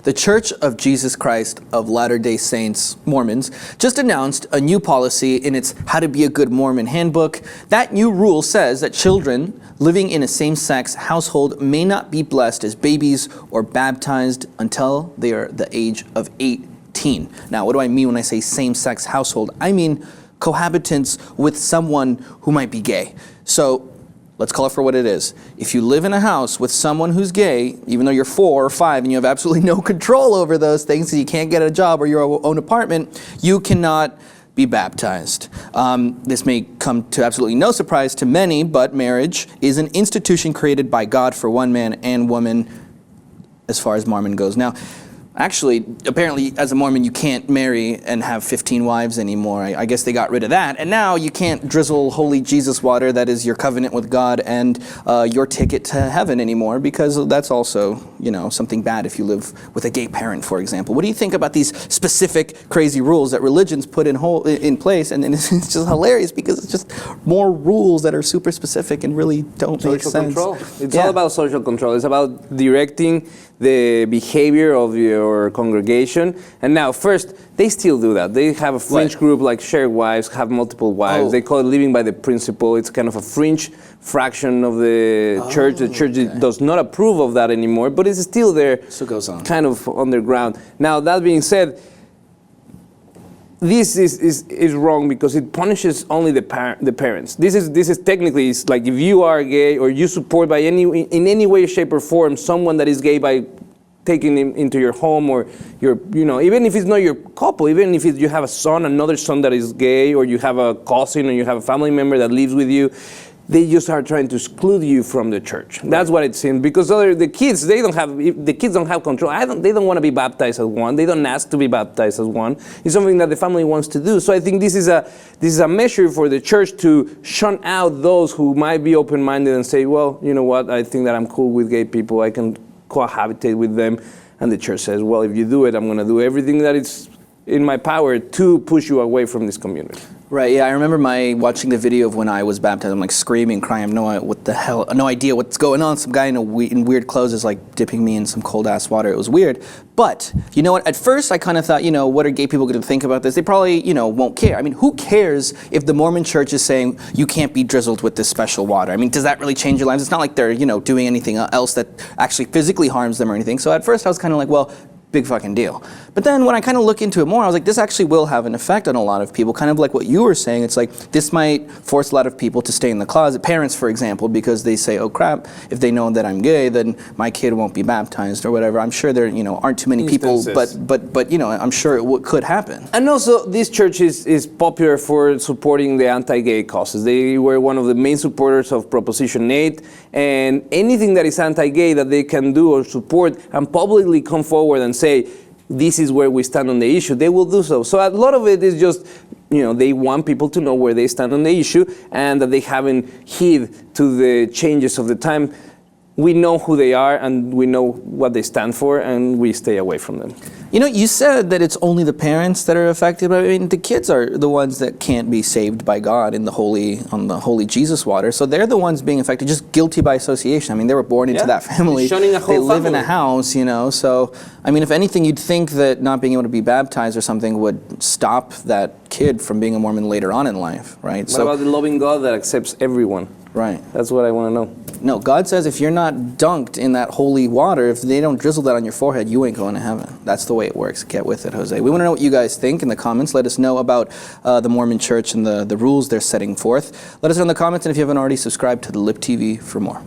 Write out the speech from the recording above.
The Church of Jesus Christ of Latter-day Saints, Mormons, just announced a new policy in its How to Be a Good Mormon handbook. That new rule says that children living in a same-sex household may not be blessed as babies or baptized until they are the age of 18. Now, what do I mean when I say same-sex household? I mean cohabitants with someone who might be gay. So let's call it for what it is. If you live in a house with someone who's gay, even though you're 4 or 5 and you have absolutely no control over those things, so you can't get a job or your own apartment, you cannot be baptized. This may come to absolutely no surprise to many, but marriage is an institution created by God for one man and woman as far as Mormon goes. Now, actually, apparently, as a Mormon, you can't marry and have 15 wives anymore. I guess they got rid of that. And now you can't drizzle holy Jesus water, that is your covenant with God and your ticket to heaven anymore, because that's also, something bad if you live with a gay parent, for example. What do you think about these specific crazy rules that religions put in place? And it's just hilarious because it's just more rules that are super specific and really don't make sense. Social control. It's all about social control. It's about directing the behavior of your congregation. And now, first, they still do that. They have a fringe group like shared wives, have multiple wives. They call it living by the principle. It's kind of a fringe fraction of the church. The church does not approve of that anymore, but it's still there, so it goes on. Kind of underground. Now, that being said, this is wrong because it punishes only the parents. This is technically, it's like if you are gay or you support in any way, shape, or form someone that is gay by taking him into your home, or even if it's not your couple, even if you have another son that is gay, or you have a cousin or you have a family member that lives with you, they just are trying to exclude you from the church. That's what it seems, because the kids don't have control. They don't want to be baptized as one. They don't ask to be baptized as one. It's something that the family wants to do. So I think this is a measure for the church to shun out those who might be open-minded and say, well, you know what, I think that I'm cool with gay people. I can cohabitate with them. And the church says, well, if you do it, I'm going to do everything that is in my power to push you away from this community. Right, yeah, I remember watching the video of when I was baptized. I'm like screaming, crying, no idea what's going on. Some guy in weird clothes is like dipping me in some cold ass water. It was weird. But, you know what, at first I kind of thought, what are gay people going to think about this? They probably, won't care. I mean, who cares if the Mormon Church is saying you can't be drizzled with this special water? I mean, does that really change your lives? It's not like they're, doing anything else that actually physically harms them or anything. So at first I was kind of like, well, big fucking deal. But then when I kind of look into it more, I was like, this actually will have an effect on a lot of people, kind of like what you were saying. It's like, this might force a lot of people to stay in the closet. Parents, for example, because they say, oh crap, if they know that I'm gay, then my kid won't be baptized or whatever. I'm sure there, aren't too many people, but I'm sure it could happen. And also, this church is popular for supporting the anti-gay causes. They were one of the main supporters of Proposition 8, and anything that is anti-gay that they can do or support and publicly come forward and say, this is where we stand on the issue, they will do so. So a lot of it is just, they want people to know where they stand on the issue and that they haven't heed to the changes of the time. We know who they are and we know what they stand for, and we stay away from them. You said that it's only the parents that are affected, but I mean, the kids are the ones that can't be saved by God on the holy Jesus water. So they're the ones being affected, just guilty by association. I mean, they were born into that family. Shunning a whole they live family. in a house, So, I mean, if anything, you'd think that not being able to be baptized or something would stop that kid from being a Mormon later on in life, right? What about the loving God that accepts everyone? Right. That's what I want to know. No, God says if you're not dunked in that holy water, if they don't drizzle that on your forehead, you ain't going to heaven. That's the way it works. Get with it, Jose. We want to know what you guys think in the comments. Let us know about the Mormon Church and the rules they're setting forth. Let us know in the comments, and if you haven't already, subscribe to the Lip TV for more.